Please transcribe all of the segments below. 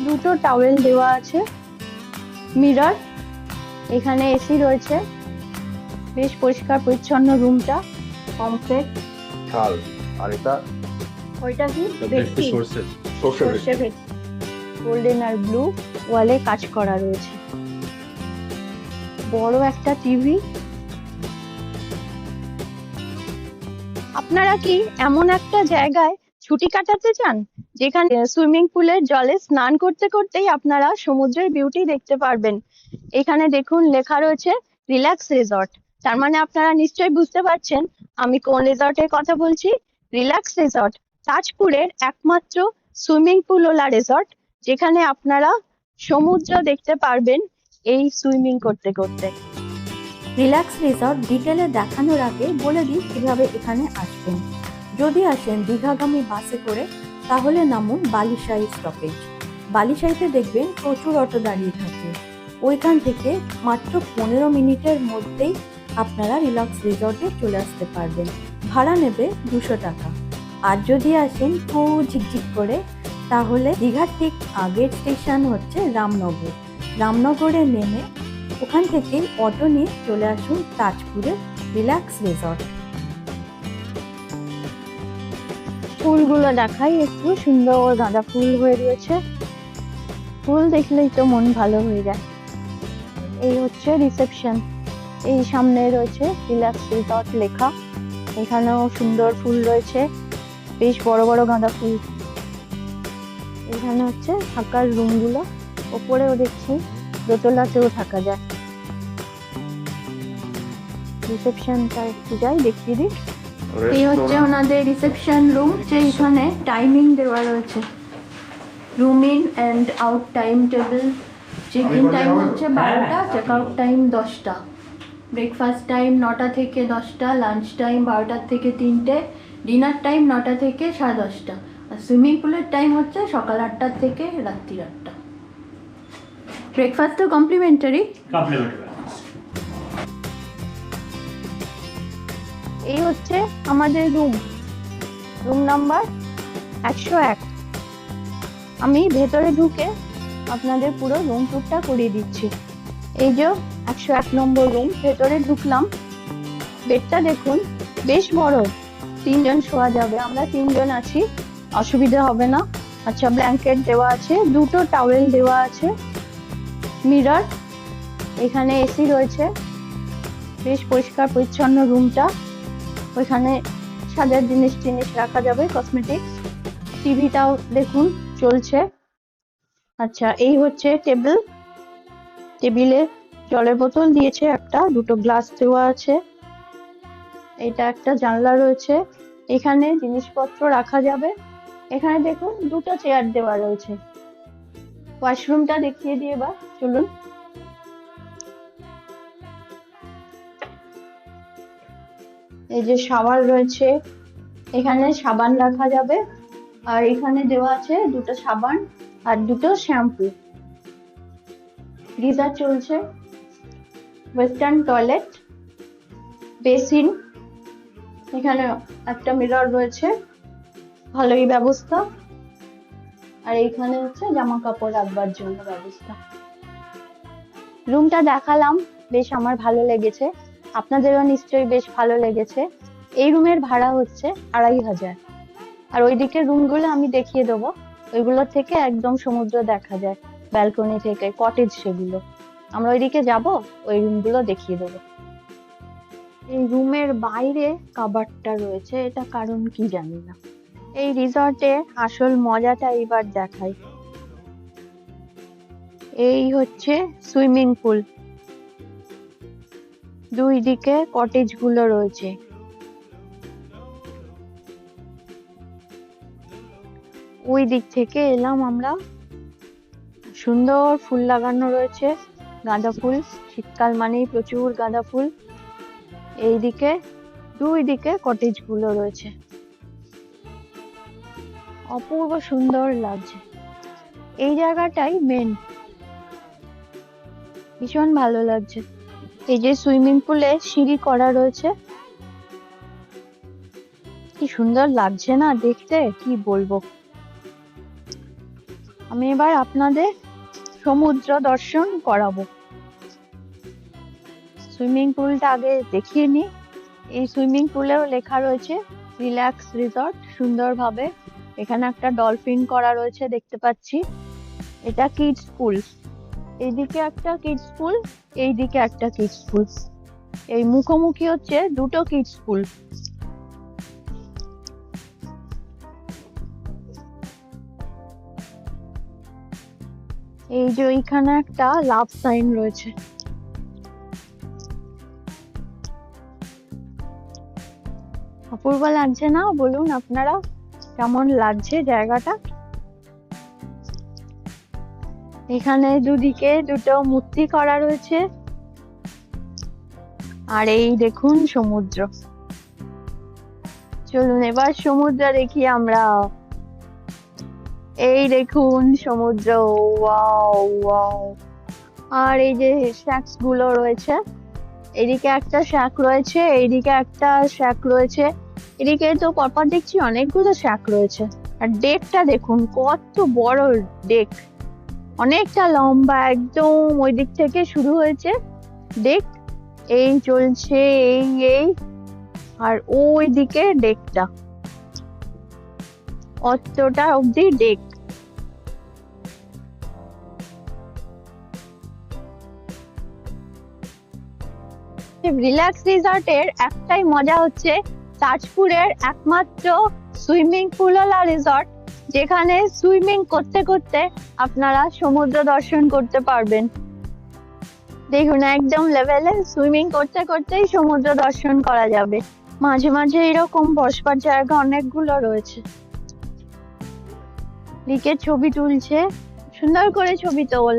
দুটো টাওয়েল দেওয়া আছে, মিরর, এখানে এসি রয়েছে, বেশ পরিষ্কার পরিচ্ছন্ন রুমটা, কমপ্লেক্ট। ঝাল আর এটা ওইটা কি ভেটকি সর্ষে সর্ষে ভেটকি। গোল্ডেন আর ব্লু ওয়ালে কাজ করা রয়েছে, বড় একটা টিভি। আপনারা কি এমন একটা জায়গায় ছুটি কাটাতে চান যেখানে সুইমিং পুলের জলে স্নান করতে করতেই আপনারা সমুদ্রের বিউটি দেখতে পারবেন? এখানে দেখুন লেখা রয়েছে রিল্যাক্স রিসর্ট। তার মানে আপনারা নিশ্চয়ই বুঝতে পারছেন আমি কোন রিসর্টের কথা বলছি। রিল্যাক্স রিসর্ট তাজপুরের একমাত্র সুইমিং পুল ওলা রিসর্ট, যেখানে আপনারা সমুদ্র দেখতে পারবেন এই সুইমিং করতে করতে। রিল্যাক্স রিসর্ট ডিটেলে দেখানোর আগে বলে দিই কিভাবে এখানে আসবেন। যদি আসেন দীঘাগামী বাসে করে তাহলে নামুন বালিশাই স্টপেজ। বালিশাইতে দেখবেন প্রচুর অটো দাঁড়িয়ে থাকে, ওইখান থেকে মাত্র 15 মিনিটের মধ্যেই আপনারা রিল্যাক্স রিসর্টে চলে আসতে পারবেন। ভাড়া নেবে 200 টাকা। আর যদি আসেন খুব ঝিকঝিক করে তাহলে দীঘার ঠিক আগের স্টেশন হচ্ছে রামনগর। রামনগরে নেমে ওখান থেকে অটো নিয়ে চলে আসুন তাজপুরের রিল্যাক্স রিসর্ট। ফুলগুলো দেখাই একটু, সুন্দর গাঁদা ফুল হয়ে রয়েছে, ফুল দেখলেই তো মন ভালো হয়ে যায়। এই হচ্ছে রিসেপশন, এই সামনে রয়েছে রিল্যাক্স রিসর্ট লেখা, এখানেও সুন্দর ফুল রয়েছে, বেশ বড় বড় গাঁদা ফুল। এখানে হচ্ছে থাকার রুমগুলো, ওপরেও দেখছি দোতলাতেও থাকা যায়। রিসেপশনটা একটু যাই দেখিয়ে দিই। এই হচ্ছে ওনাদের রিসেপশন রুম, যে এখানে টাইমিং দেওয়া রয়েছে, room in and out time table. Check in time হচ্ছে 12টা, চেক আউট টাইম 10টা, ব্রেকফাস্ট টাইম 9টা থেকে 10টা, লাঞ্চ টাইম 12টার থেকে 3টে, ডিনার টাইম 9টা থেকে 10:30টা, আর সুইমিং পুলের টাইম হচ্ছে সকাল 8টার থেকে রাত্রি 8টা। ব্রেকফাস্ট তো কমপ্লিমেন্টারি। এই হচ্ছে আমাদের রুম, রুম নাম্বার 101। আমি ভেতরে ঢুকে আপনাদের পুরো রুম টুরটা করিয়ে দিচ্ছি। এই যে 101 নম্বর রুম, ভেতরে ঢুকলাম, বেডটা দেখুন বেশ বড়, 3 জন শোয়া যাবে, আমরা 3 জন আছি, অসুবিধা হবে না। আচ্ছা, ব্ল্যাঙ্কেট দেওয়া আছে, দুটো টাওয়েল দেওয়া আছে, মিরর, এখানে এসি রয়েছে, বেশ পরিষ্কার পরিচ্ছন্ন রুমটা, ওইখানে সাজার জিনিস রাখা যাবে, কসমেটিক্স। টিভিটাও দেখুন চলছে। আচ্ছা, এই হচ্ছে টেবিল, টেবিলে জলের বোতল দিয়েছে একটা, দুটো গ্লাস দেওয়া আছে, এটা একটা জানলা রয়েছে, এখানে জিনিসপত্র রাখা যাবে। এখানে দেখুন দুটো চেয়ার দেওয়া রয়েছে। ওয়াশরুমটা দেখিয়ে দিয়ে এবার চলুন। এই যে শাওয়ার রয়েছে, এখানে সাবান রাখা যাবে, আর এখানে দেওয়া আছে দুটো সাবান আর দুটো শ্যাম্পু। গিজার চলছে, ওয়েস্টার্ন টয়লেট, বেসিন, এখানে একটা মিরর রয়েছে, ভালোই ব্যবস্থা, আর এইখানে হচ্ছে জামা কাপড় রাখবার জন্য ব্যবস্থা। রুমটা দেখালাম, বেশ আমার ভালো লেগেছে, আপনাদেরও নিশ্চয়ই বেশ ভালো লেগেছে। এই রুমের ভাড়া হচ্ছে 2500। আর ওইদিকে রুমগুলো আমি দেখিয়ে দেবো, ওইগুলো থেকে একদম সমুদ্র দেখা যায় ব্যালকনি থেকে, কটেজ সেগুলো। আমরা ওইদিকে যাব, ওই রুমগুলো দেখিয়ে দেবো। এই রুমের বাইরে কাবারটা রয়েছে, এটা কারণ কি জানি না। এই রিসর্টে আসল মজাটা এবার দেখাই। এই হচ্ছে সুইমিং পুল, দুই দিকে কটেজ গুলো রয়েছে, ওই দিক থেকে এলাম আমরা, সুন্দর ফুল লাগানো রয়েছে, গাঁদা ফুল, শীতকাল মানেই প্রচুর গাঁদা ফুল। এইদিকে দুই দিকে কটেজ গুলো রয়েছে, অপূর্ব সুন্দর লাগছে। এই জায়গাটাই মেন, ভীষণ ভালো লাগছে। এই যে সুইমিং পুলে সিঁড়ি করা রয়েছে, কি সুন্দর লাগছে না দেখতে, কি বলবো। আমি এবার আপনাদের সমুদ্র দর্শন করাবো। সুইমিং পুলটা আগে দেখিয়ে নি। এই সুইমিং পুলেও লেখা রয়েছে রিল্যাক্স রিসর্ট, সুন্দরভাবে। এখানে একটা ডলফিন করা রয়েছে দেখতে পাচ্ছি। এটা কিডস পুল, এইদিকে একটা কিডস পুল, এইদিকে একটা কিডস পুল। এই মুখোমুখি হচ্ছে দুটো কিডস পুল। এই যে ওইখানে একটা লাভ সাইন রয়েছে। অপূর্ব লাগছে না? বলুন আপনারা কেমন লাগছে জায়গাটা। এখানে দুদিকে দুটো মূর্তি করা রয়েছে। আর এই দেখুন সমুদ্র। চলুন এবার সমুদ্র দেখি আমরা। এই দেখুন সমুদ্র, ওয়াও ওয়াও। আর এই যে শ্যাকস গুলো রয়েছে, এদিকে একটা শ্যাক রয়েছে, এইদিকে একটা শ্যাক রয়েছে, এদিকে তো পরপর দেখছি অনেকগুলো শ্যাক রয়েছে। আর ডেকটা দেখুন কত বড় ডেক, অনেকটা লম্বা, একদম ওই দিক থেকে শুরু হয়েছে ডেক, এই চলছে এই আর ওই দিকে ডেকটা, অতটা অব্দি ডেক। রিল্যাক্স রিসর্টের একটাই মজা হচ্ছে তাজপুরের একমাত্র সুইমিং পুলওয়ালা রিসর্ট, যেখানে সুইমিং করতে করতে আপনারা সমুদ্র দর্শন করতে পারবেন। দেখুন একদম লেভেলে সুইমিং করতে করতেই সমুদ্র দর্শন করা যাবে। মাঝে মাঝে এরকম বসবার জায়গা অনেকগুলো রয়েছে। দিকে ছবি তুলছে, সুন্দর করে ছবি তোল।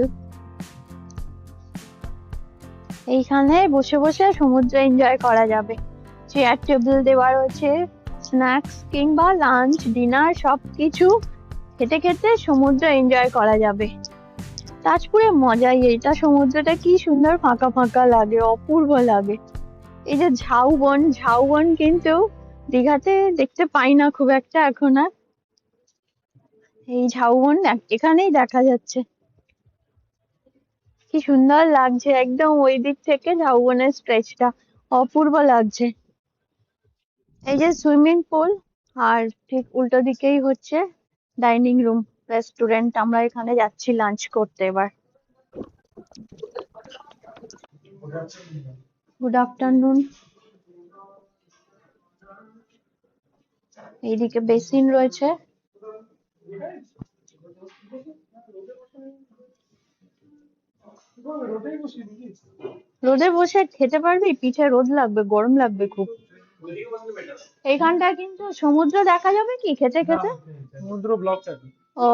এইখানে বসে বসে সমুদ্র এনজয় করা যাবে। চেয়ার টেবিল দেওয়া রয়েছে, স্ন্যাক্স কিংবা লাঞ্চ ডিনার সবকিছু খেতে খেতে সমুদ্র এনজয় করা যাবে। তাজপুরে মজাই এইটা, সমুদ্রটা কি সুন্দর ফাঁকা ফাঁকা লাগে, অপূর্ব লাগে। এই যে ঝাউবন, ঝাউবন কিন্তু দীঘাতে দেখতে পাই না খুব একটা এখন আর। এই ঝাউবন এখানেই দেখা যাচ্ছে। কি সুন্দর লাগছে, একদম ওই দিক থেকে ঝাউবনের স্ট্রেচটা অপূর্ব লাগছে। এই যে সুইমিং পুল, আর ঠিক উল্টো দিকেই হচ্ছে ডাইনিং রুম, রেস্টুরেন্ট। আমরা এখানে যাচ্ছি লাঞ্চ করতে এবার। Good afternoon. এইদিকে বেসিন রয়েছে। রোদে বসে খেতে পারবি? পিঠে রোদ লাগবে, গরম লাগবে খুব। এইখানটা কিন্তু সমুদ্র দেখা যাবে কি খেতে খেতে? সমুদ্র ব্লকটা ও,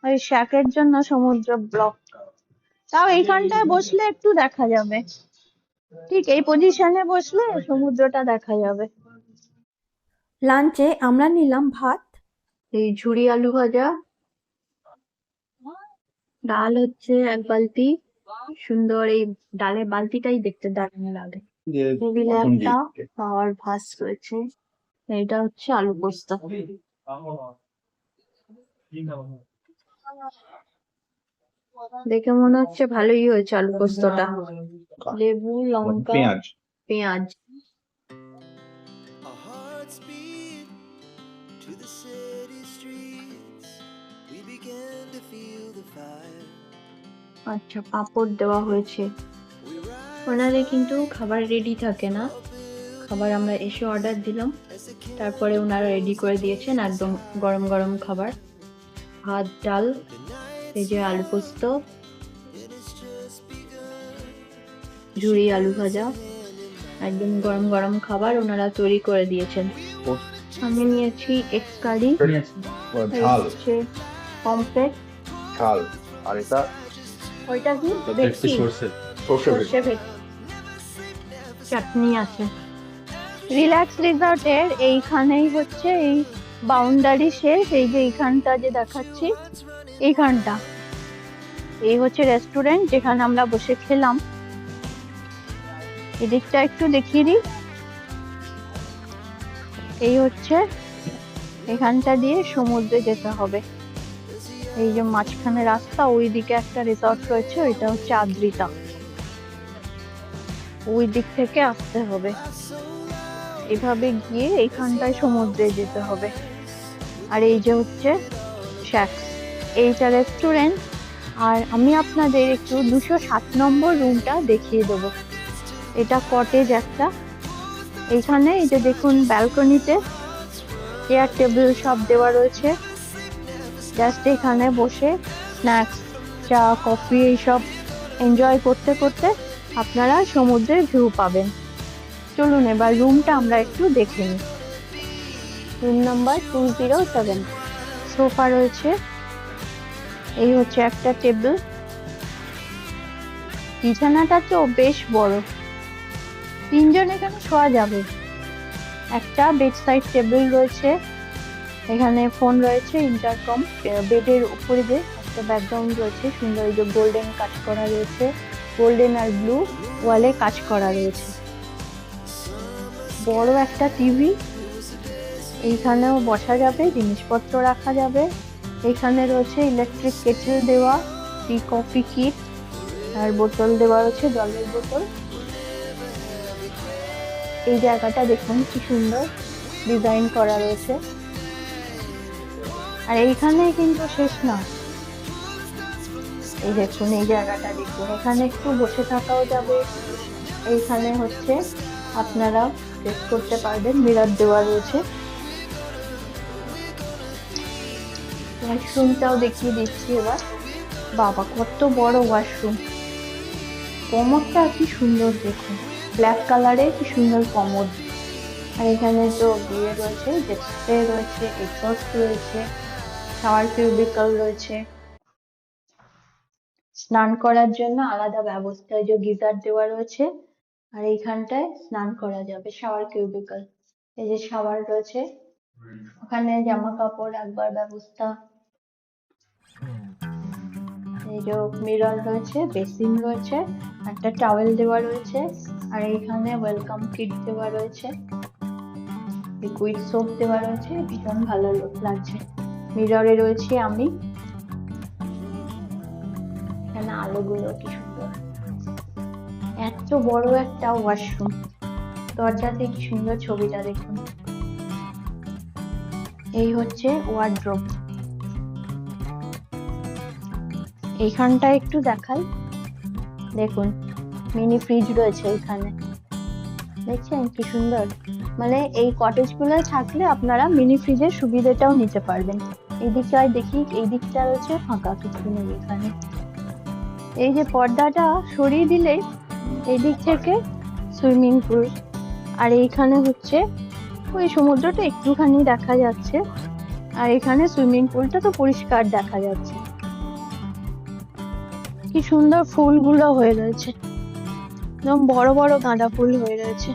ওই শ্যাকের জন্য সমুদ্র ব্লক। তাও এইখানটায় বসলে একটু দেখা যাবে, ঠিক এই পজিশনে বসলে সমুদ্রটা দেখা যাবে। লাঞ্চে আমরা নিলাম ভাত, এই ঝুরি আলু ভাজা, ডাল হচ্ছে এক বালতি, সুন্দর। এই ডালের বালতিটাই দেখতে দারুণ লাগে। টেবিলে একটা পাওয়ার ভাস রয়েছে। এটা হচ্ছে আলু পোস্ত। দেখে মনে হচ্ছে ভালোই হয়েছে আলু পোস্তটা। লেবু, লঙ্কা, পেঁয়াজ। পেঁয়াজ। Our hearts beat to the city streets. We began to feel the fire. আচ্ছা, পাঁপড় দেওয়া হয়েছে। We rise ওনাদের কিন্তু খাবার রেডি থাকে না, খাবার আমরা এসে অর্ডার দিলাম, তারপরে ওনারা রেডি করে দিয়েছেন একদম গরম গরম খাবার। ভাত, ডাল, এই যে আলু পোস্ত, ঝুরি আলু ভাজা, একদম গরম গরম খাবার ওনারা তৈরি করে দিয়েছেন। আমি নিয়েছি এক্স কারি, ঝাল, হচ্ছে পমফ্রেট, ঝাল। আর এটা ওইটা কি ভেটকি, সর্ষে সর্ষে ভেটকি, চাটনি আছে। রিল্যাক্স রিসর্টের এইখানেই হচ্ছে এই বাউন্ডারি শেষ। এই যে এইখানটা যে দেখাচ্ছি, এইখানটা এই হচ্ছে রেস্টুরেন্ট যেখানে আমরা বসে খেলাম। এদিকটা একটু দেখিয়ে দিই। এই হচ্ছে এখানটা দিয়ে সমুদ্রে যেতে হবে। এই যে মাঝখানে রাস্তা, ওইদিকে একটা রিসর্ট রয়েছে, ওইটা হচ্ছে আদ্রিতা। ওই দিক থেকে আসতে হবে, এভাবে গিয়ে এইখানটায় সমুদ্রে যেতে হবে। আর এই যে হচ্ছে শ্যাক্স, এইটা রেস্টুরেন্ট। আর আমি আপনাদের একটু 207 নম্বর রুমটা দেখিয়ে দেবো। এটা কটেজ একটা। এইখানে এই যে দেখুন ব্যালকনিতে চেয়ার টেবিল সব দেওয়া রয়েছে। জাস্ট এখানে বসে স্ন্যাক্স, চা, কফি এইসব এনজয় করতে করতে আপনারা সমুদ্রের ভিউ পাবেন। চলুন এবার রুমটা আমরা একটু দেখে নিই। Room number 207। সোফা রয়েছে, এই হচ্ছে একটা টেবিল। বিছানাটা তো বেশ বড়, 3 জন এখানে শোয়া যাবে। একটা বেড সাইড টেবিল রয়েছে, এখানে ফোন রয়েছে, ইন্টারকম। বেডের উপরে যে একটা ব্যাকগ্রাউন্ড রয়েছে সুন্দর, এই যে গোল্ডেন কাজ করা রয়েছে, গোল্ডেন আর ব্লু ওয়ালে কাজ করা রয়েছে। বড় একটা টিভি, এইখানেও বসা যাবে, জিনিসপত্র রাখা যাবে। এখানে রয়েছে ইলেকট্রিক কেটল দেওয়া, টি কফি কিট আর বোতল দেওয়া রয়েছে, জলের বোতল। এই জায়গাটা দেখুন কি সুন্দর ডিজাইন করা রয়েছে। আর এইখানে কিন্তু শেষ না, এই দেখুন এই জায়গাটা দেখুন, এখানে একটু বসে থাকাও যাবে। এইখানে হচ্ছে আপনারা রেস্ট করতে পারবেন, মিরর দেওয়া রয়েছে। ওয়াশরুমটাও দেখিয়ে দিচ্ছি এবার। বাবা কত বড় ওয়াশরুম, কমোডটা কি সুন্দর দেখুন, ব্ল্যাক কালারে কি সুন্দর কমোড। আর এখানে তো বিয়ে রয়েছে, জেটস্প্রে রয়েছে, এক্সস্ট রয়েছে, শাওয়ার কিউবিকল রয়েছে। স্নান করার জন্য আলাদা ব্যবস্থা, যে গিজার দেওয়া রয়েছে। আর এইখানটায় স্নান করা যাবে, শাওয়ার কিউবিকল। এই যে শাওয়ার রয়েছে, ওখানে জামা কাপড় রাখবার ব্যবস্থা। এই যে মিরর রয়েছে, বেসিন রয়েছে, একটা টাওয়েল দেওয়া রয়েছে। আর এইখানে ওয়েলকাম কিট দেওয়া রয়েছে, লিকুইড সোপ দেওয়া রয়েছে, ভীষণ ভালো লাগছে। মিররে রয়েছে আমি, এখানে আলোগুলো কি সুন্দর। এত বড় একটা ওয়াশরুম, দরজাতে কি সুন্দর ছবিটা দেখুন। এই হচ্ছে ওয়ার্ড্রোব। এইখানটা একটু দেখাই, দেখুন মিনি ফ্রিজ রয়েছে এখানে, দেখছেন কি সুন্দর। মানে এই কটেজ গুলো থাকলে আপনারা মিনি ফ্রিজের সুবিধাটাও নিতে পারবেন। এই দিকটায় দেখি, এই দিকটা রয়েছে ফাঁকা, কিছু নেই এখানে। এই যে পর্দাটা সরিয়ে দিলে এই দিক থেকে সুইমিং পুল। আর এইখানে হচ্ছে ওই সমুদ্রটা একটুখানি দেখা যাচ্ছে, আর এখানে সুইমিং পুলটা তো পরিষ্কার দেখা যাচ্ছে। কি সুন্দর ফুলগুলো হয়ে রয়েছে, একদম বড় বড় গাঁদা ফুল হয়ে রয়েছে।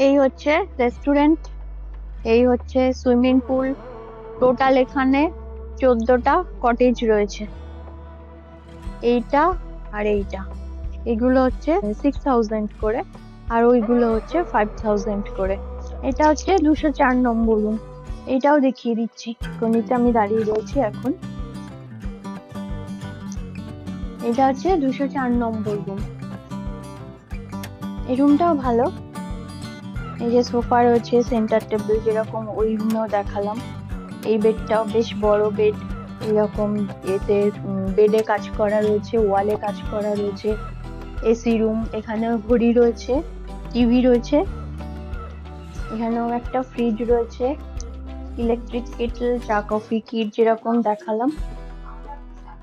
এই হচ্ছে রেস্টুরেন্ট, এই হচ্ছে সুইমিং পুল। টোটাল এখানে 14টা কটেজ রয়েছে, এইটা আর এইটা। এগুলো হচ্ছে 6000 করে, আর ওইগুলো হচ্ছে 5000 করে। এটা হচ্ছে 204 নম্বর রুম, এটাও দেখিয়ে দিচ্ছি, কোনিতে আমি দাঁড়িয়ে রয়েছি এখন। এটা হচ্ছে 204 নম্বর রুম। এই রুমটাও ভালো, এই যে সোফা রয়েছে, সেন্টার টেবিল যেরকম ওই রুমেও দেখালাম। এই বেডটাও বেশ বড় বেড, এরকম এতে বেডে কাজ করা রয়েছে, ওয়ালে কাজ করা রয়েছে। এসি রুম, এখানেও ঘড়ি রয়েছে, টিভি রয়েছে, এখানেও একটা ফ্রিজ রয়েছে, ইলেকট্রিক কেটল, চা কফি কিট যেরকম দেখালাম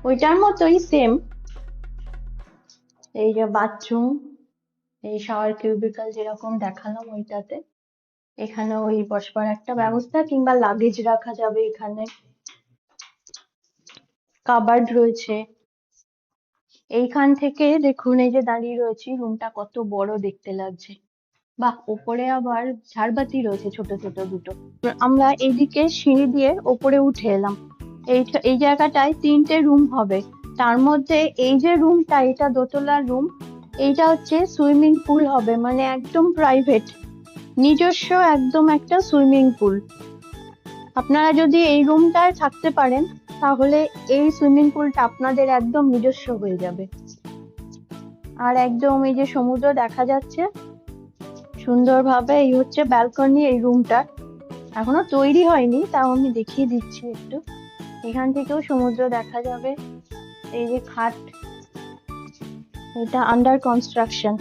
ওইটার মতোই সেম। এই যে বাথরুম, এই শাওয়ার কিউবিকল যেরকম দেখালাম ওইটাতে। এখানে ওই বসবার একটা ব্যবস্থা, কিংবা লাগেজ রাখা যাবে এখানে। কাবার্ড রয়েছে। এইখান থেকে দেখুন, এই যে দাঁড়িয়ে রয়েছি, রুমটা কত বড় দেখতে লাগছে। বাহ, উপরে আবার ঝাড়বাতি রয়েছে ছোট ছোট দুটো। আমরা এইদিকে সিঁড়ি দিয়ে ওপরে উঠে এলাম। এই জায়গাটায় 3টে রুম হবে, তার মধ্যে এই যে রুমটা, এটা দোতলার রুম, এইটা হচ্ছে সুইমিং পুল হবে, মানে একদম প্রাইভেট, নিজস্ব একদম একটা সুইমিং পুল। আপনারা যদি এই রুমটায় থাকতে পারেন তাহলে এই সুইমিং পুলটা আপনাদের একদম নিজস্ব হয়ে যাবে। আর একদম এই যে সমুদ্র দেখা যাচ্ছে সুন্দরভাবে। এই হচ্ছে ব্যালকনি এই রুমটা, এখনো তৈরি হয়নি, তাও আমি দেখিয়ে দিচ্ছি একটু। এখান থেকেও সমুদ্র দেখা যাবে। এই যে খাট, এটা আন্ডার কনস্ট্রাকশন।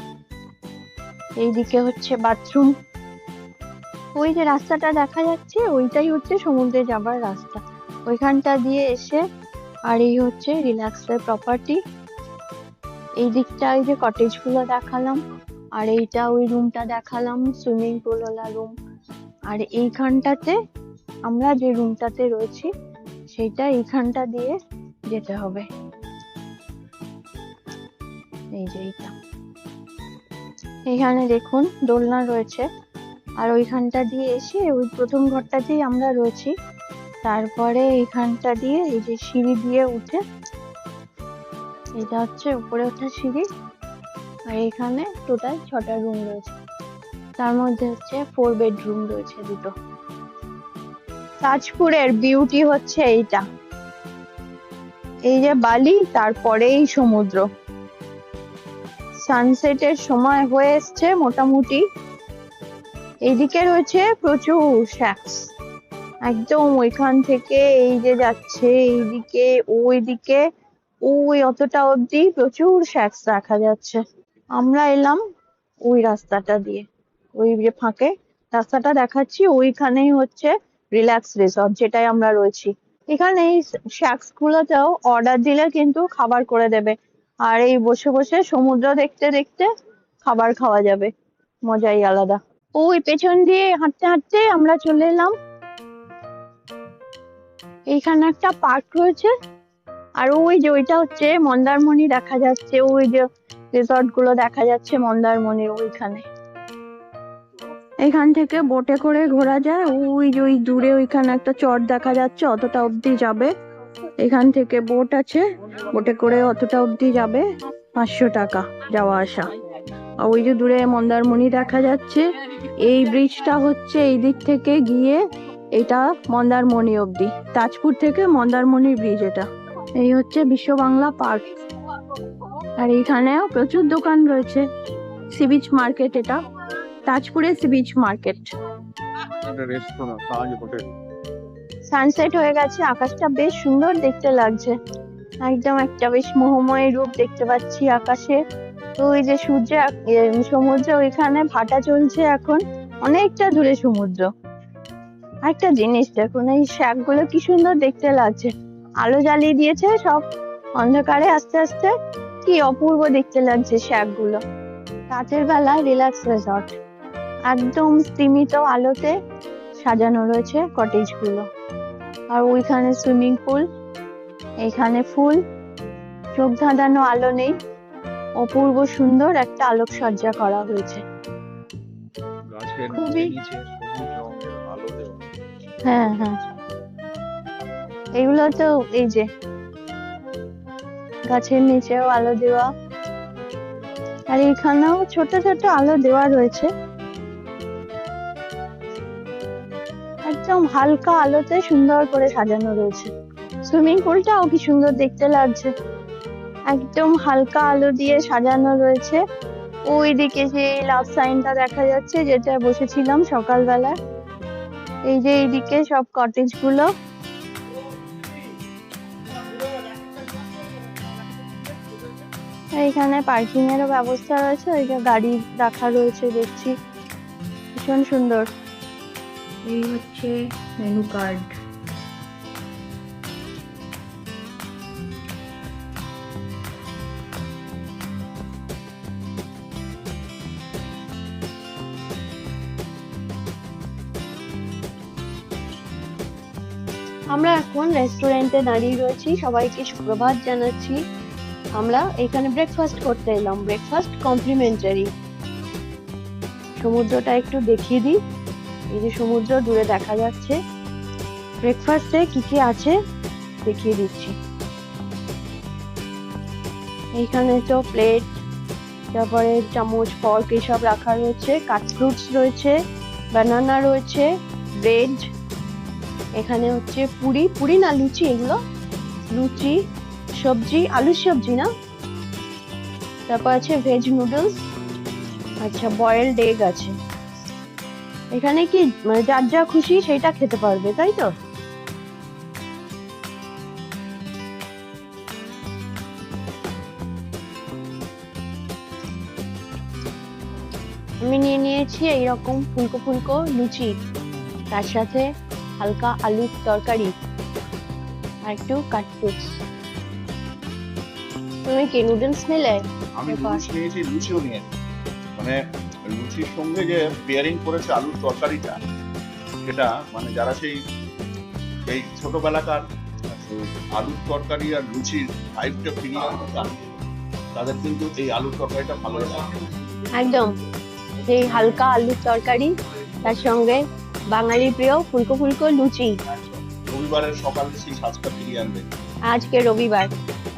এইদিকে হচ্ছে বাথরুম। ওই যে রাস্তাটা দেখা যাচ্ছে ওইটাই হচ্ছে সমুদ্রে যাবার রাস্তা, ওইখানটা দিয়ে এসে। আর এই হচ্ছে রিল্যাক্সের প্রপার্টি। এই দিকটা ওই যে কটেজ গুলো দেখালাম, আর এইটা ওই রুমটা দেখালাম, সুইমিং পুল ওয়ালা রুম। আর এইখানটাতে আমরা যে রুমটাতে রয়েছি সেটা এইখানটা দিয়ে যেতে হবে। এই যে এইটা, এখানে দেখুন দোলনা রয়েছে। আর ওইখানটা দিয়ে এসে ওই প্রথম ঘরটাতেই আমরা রয়েছি। তারপরে এইখানটা দিয়ে এই যে সিঁড়ি দিয়ে উঠে, এটা হচ্ছে উপরে ওঠা সিঁড়ি। আর এখানে টোটাল 6টা রুম রয়েছে, তার মধ্যে হচ্ছে 4 বেডরুম রয়েছে 2টো। তাজপুরের বিউটি হচ্ছে এইটা, এই যে বালি, তারপরে এই সমুদ্র। সানসেটের সময় হয়ে এসছে মোটামুটি। এইদিকে রয়েছে প্রচুর শ্যাক্স, একদম ওইখান থেকে এই যে যাচ্ছে এইদিকে, ওইদিকে ওই অতটা অবধি প্রচুর শ্যাক্স দেখা যাচ্ছে। আমরা এলাম ওই রাস্তাটা দিয়ে, ওই যে ফাঁকে রাস্তাটা দেখাচ্ছি, ওইখানেই হচ্ছে রিল্যাক্স রিসর্ট, যেটাই আমরা রয়েছি। এখানে এই শ্যাক্স গুলোতেও অর্ডার দিলে কিন্তু খাবার করে দেবে, আর এই বসে বসে সমুদ্র দেখতে দেখতে খাবার খাওয়া যাবে, মজাই আলাদা। ওই পেছন দিয়ে হাঁটতে হাঁটতে আমরা চলে এলাম, এইখানে একটা পার্ক রয়েছে। আর ওই যে ওইটা হচ্ছে মন্দারমণি দেখা যাচ্ছে, ওই যে রিসর্ট গুলো দেখা যাচ্ছে মন্দারমণির ওইখানে। এখান থেকে বোটে করে ঘোরা যায়, ওই যে ওই দূরে ওইখানে একটা চর দেখা যাচ্ছে, অতটা অবধি যাবে। এখান থেকে বোট আছে, বোটে করে অতটা অবধি যাবে, 500 টাকা যাওয়া আসা। আর ওই যে দূরে মন্দারমণি দেখা যাচ্ছে। এই ব্রিজটা হচ্ছে এই দিক থেকে গিয়ে এটা মন্দারমণি অবধি, তাজপুর থেকে মন্দারমণি ব্রিজ এটা। এই হচ্ছে বিশ্ব বাংলা পার্ক। আর এইখানেও প্রচুর দোকান রয়েছে। সি বিচ মার্কেট, এটা তাজপুরের সি বিচ মার্কেট। সানসেট হয়ে গেছে, আকাশটা বেশ সুন্দর দেখতে লাগছে, একদম একটা বেশ মোহময় রূপ দেখতে পাচ্ছি আকাশে। তো ওই যে সমুদ্র ওইখানে ভাটা চলছে এখন, অনেকটা দূরে সমুদ্র। একটা জিনিস দেখুন, এই শ্যাক গুলো কি সুন্দর দেখতে লাগছে, আলো জ্বালিয়ে দিয়েছে সব অন্ধকারে আস্তে আস্তে, কি অপূর্ব দেখতে লাগছে শ্যাক গুলো। রাতের বেলা রিল্যাক্স রিসর্ট, একদম স্তীমিত আলোতে সাজানো রয়েছে কটেজ গুলো। আর ওইখানে সুইমিং পুল, এইখানে ফুল, চোখ ধাঁধানো আলো নেই, অপূর্ব সুন্দর একটা আলোকসজ্জা করা হয়েছে। খুবই, হ্যাঁ হ্যাঁ, এগুলো তো এই যে গাছের নিচেও আলো দেওয়া, আর এখানেও ছোট ছোট আলো দেওয়া রয়েছে, একদম হালকা আলোতে সুন্দর করে সাজানো রয়েছে। সুইমিং পুলটাও কি সুন্দর দেখতে লাগছে, একদম হালকা আলো দিয়ে সাজানো রয়েছে। ওইদিকে যে লাভ সাইনটা দেখা যাচ্ছে, যেটা বসেছিলাম সকালবেলা, এই যে এইদিকে সব কটেজ গুলো। এইখানে পার্কিং এরও ব্যবস্থা রয়েছে, ওই যে গাড়ি রাখা রয়েছে দেখছি, ভীষণ সুন্দর। এই হচ্ছে মেনু কার্ড। আমরা এখন রেস্টুরেন্টে দাঁড়িয়ে রয়েছি, সবাইকে সুপ্রভাত জানাচ্ছি। আমরা এখানে ব্রেকফাস্ট করতে এলাম, ব্রেকফাস্ট কমপ্লিমেন্টারি। সমুদ্রটা একটু দেখিয়ে দিই, এই যে সমুদ্র দূরে দেখা যাচ্ছে। ব্রেকফাস্টে কি কি আছে দেখিয়ে দিচ্ছি। এইখানে তো প্লেট, তারপরে চামচ, ফর্ক এসব রাখা রয়েছে, কাট ফ্রুটস রয়েছে, বানানা রয়েছে, ব্রেড, এখানে হচ্ছে পুরি, পুরি না লুচি, এগুলো লুচি, সবজি, আলুর সবজি না, তারপর আছে ভেজ নুডলস, আচ্ছা বয়েলড এগ আছে। এখানে কি মানে যার যা খুশি সেটা খেতে পারবে, তাই তো? আমি নিয়ে নিয়েছি এইরকম ফুলকো ফুলকো লুচি, তার সাথে হালকা আলুর তরকারি আর একটু কাট ফ্রুটস। তুমি কি নুডলস নিলে? আমি এরপর? নুডলস নিয়েছি, লুচিও নিয়েছি। মানে লুচির সঙ্গে যে পেয়ারিং করেছে আলুর তরকারিটা, সেটা মানে যারা সেই সেই ছোটবেলাকার আলুর তরকারি আর লুচির টাইপটা ফিরিয়ে আনতে চান, তাদের কিন্তু এই আলুর তরকারিটা ভালো লাগে। একদম সেই হালকা আলুর তরকারি, তার সঙ্গে বাঙালি প্রিয় ফুলকো ফুলকো লুচি। রবিবারের সকালে সেই সাজটা ফিরিয়ে আনবে। আজকে রবিবার,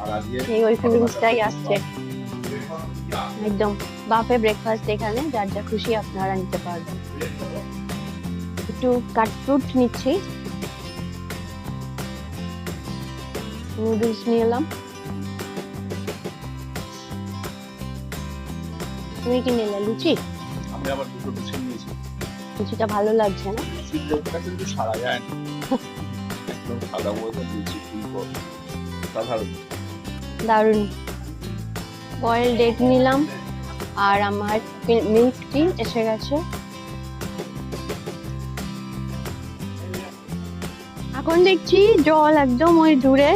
আর আজকে এই ওই ফিলিংসটাই আসছে একদম। বাফে ব্রেকফাস্ট, এখানে যার যা খুশি আপনারা নিতে পারবেন। একটু কাট ফ্রুট নিচ্ছি, নুডলস নিয়ে এলাম। তুমি কি নিলে? লুচি? আমি আবার দুটো লুচি নিয়েছি। লুচিটা ভালো লাগছে না? লুচির লোকটা কিন্তু সারা যায় না, একদম সাদা মতো লুচি, ফুলকো, সাধারণ। দারুন। বয়েলড এগ নিলাম, আর আমার মিল্ক টি এসে গেছে। এখন দেখছি জল একদম ওই দূরে,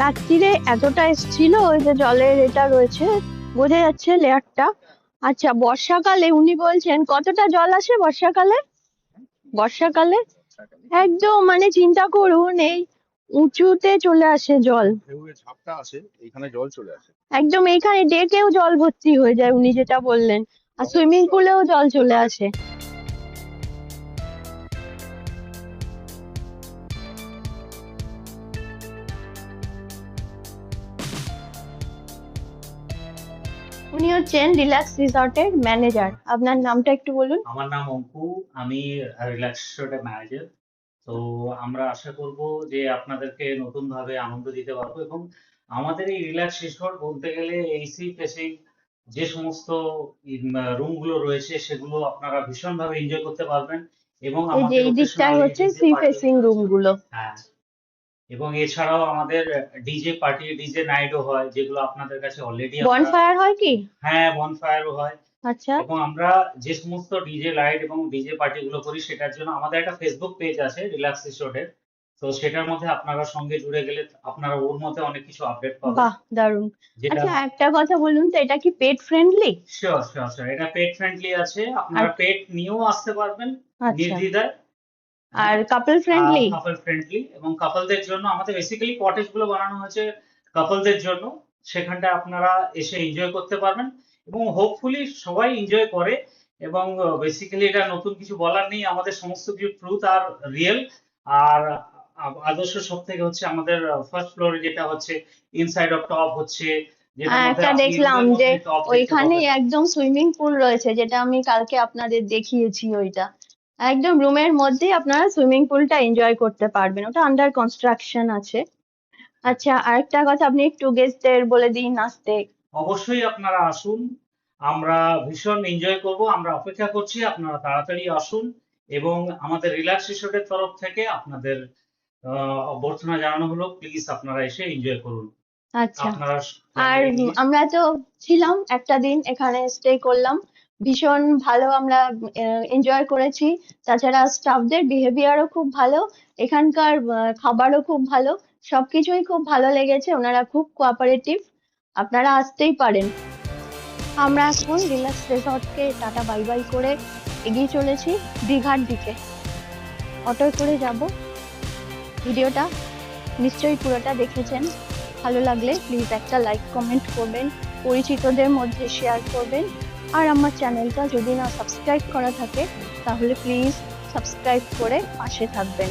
রাত্রিরে এতটা এসছিল, ওই যে জলের এটা রয়েছে, বোঝা যাচ্ছে লেয়ারটা। আচ্ছা, বর্ষাকালে উনি বলছেন কতটা জল আসে বর্ষাকালে? বর্ষাকালে একদম মানে চিন্তা করুন, এই উঁচুতে চলে আসে জল, ঢেউয়ের ঝাপটা আসে, এখানে জল চলে আসে। একদম এখানে ডেকেও জল ভর্তি হয়ে যায়, উনি যেটা বললেন। আর সুইমিং পুলেও জল চলে আসে। উনি হচ্ছেন রিল্যাক্স রিসর্টের ম্যানেজার। আপনার নামটা একটু বলুন। আমার নাম অঙ্কু, আমি রিল্যাক্স রিসোর্টের ম্যানেজার। তো আমরা আশা করব যে আপনাদেরকে নতুন ভাবে আনন্দ দিতে পারবো, এবং আমাদের এই রিল্যাক্স রিসোর্ট বলতে গেলে এসি ফেসিং যে সমস্ত রুম গুলো রয়েছে সেগুলো আপনারা ভীষণ ভাবে এনজয় করতে পারবেন। এবং এই যে আমাদের এই দিকটায় occasional হচ্ছে DJ sea party- facing room গুলো। হ্যাঁ, এবং এছাড়াও আমাদের ডিজে পার্টি, ডিজে নাইটও হয়, যেগুলো আপনাদের কাছে অলরেডি বনফায়ার হয় কি? হ্যাঁ, বনফায়ারও হয়। আচ্ছা, এবং আমরা যে সমস্ত ডিজে লাইট এবং ডিজে পার্টি গুলো করি, সেটার জন্য আমাদের একটা ফেসবুক পেজ আছে রিল্যাক্স রিসোর্টের। তো সেটার মধ্যে আপনারা সঙ্গে জুড়ে গেলে আপনারা ওর মধ্যে অনেক কিছু আপডেট পাবেন, বাহ দারুন। যেটা আচ্ছা, একটা কথা বলুন তো, এটা কি pet friendly? Sure sure sure এটা পেট ফ্রেন্ডলি আছে, আপনারা পেট নিয়েও আসতে পারবেন আচ্ছা, নির্দ্বিধায়। আর কাপল ফ্রেন্ডলি? কাপল ফ্রেন্ডলি, এবং কাপলদের জন্য আমাদের বেসিক্যালি কটেজ গুলো বানানো হয়েছে কাপলদের জন্য, সেখানটা আপনারা এসে এনজয় করতে পারবেন এবং হোপফুলি সবাই এনজয় করে। এবং বেসিক্যালি এটা নতুন কিছু বলার নেই, আমাদের সমস্ত কিছু ট্রুথ আর রিয়েল। আর আদর্শ সব থেকে হচ্ছে আমাদের ফার্স্ট ফ্লোরে যেটা হচ্ছে ইনসাইড অফ টপ হচ্ছে, যেটা একটা দেখলাম যে ওইখানে একদম সুইমিং পুল রয়েছে, যেটা আমি কালকে আপনাদের দেখিয়েছি। ওইটা একদম রুমের মধ্যেই আপনারা সুইমিং পুলটা এনজয় করতে পারবেন, ওটা আন্ডার কনস্ট্রাকশন আছে। আচ্ছা, আরেকটা কথা আপনি একটু গেস্টদের বলে দিন আসতে। অবশ্যই আপনারা আসুন, আমরা ভীষণ এনজয় করব, আমরা অপেক্ষা করছি, আপনারা তাড়াতাড়ি আসুন। এবং আমাদের রিল্যাক্স রিসোর্টের তরফ থেকে আপনাদের অভ্যর্থনা জানানো হলো, প্লিজ আপনারা এসে এনজয় করুন। আচ্ছা, আপনারা আর আমরা তো ছিলাম একটা দিন এখানে, স্টে করলাম, ভীষণ ভালো আমরা এনজয় করেছি। তাছাড়া স্টাফদের বিহেভিয়ারও খুব ভালো, এখানকার খাবারও খুব ভালো, সবকিছুই খুব ভালো লেগেছে, ওনারা খুব কোঅপারেটিভ, আপনারা আসতেই পারেন। আমরা এখন রিল্যাক্স রিসর্টকে টাটা বাই বাই করে এগিয়ে চলেছি দীঘার দিকে। অটোয় করে যাব। ভিডিওটা নিশ্চয়ই পুরোটা দেখেছেন, ভালো লাগলে প্লিজ একটা লাইক কমেন্ট করবেন, পরিচিতদের মধ্যে শেয়ার করবেন, আর আমার চ্যানেলটা যদি না সাবস্ক্রাইব করা থাকে তাহলে প্লিজ সাবস্ক্রাইব করে পাশে থাকবেন।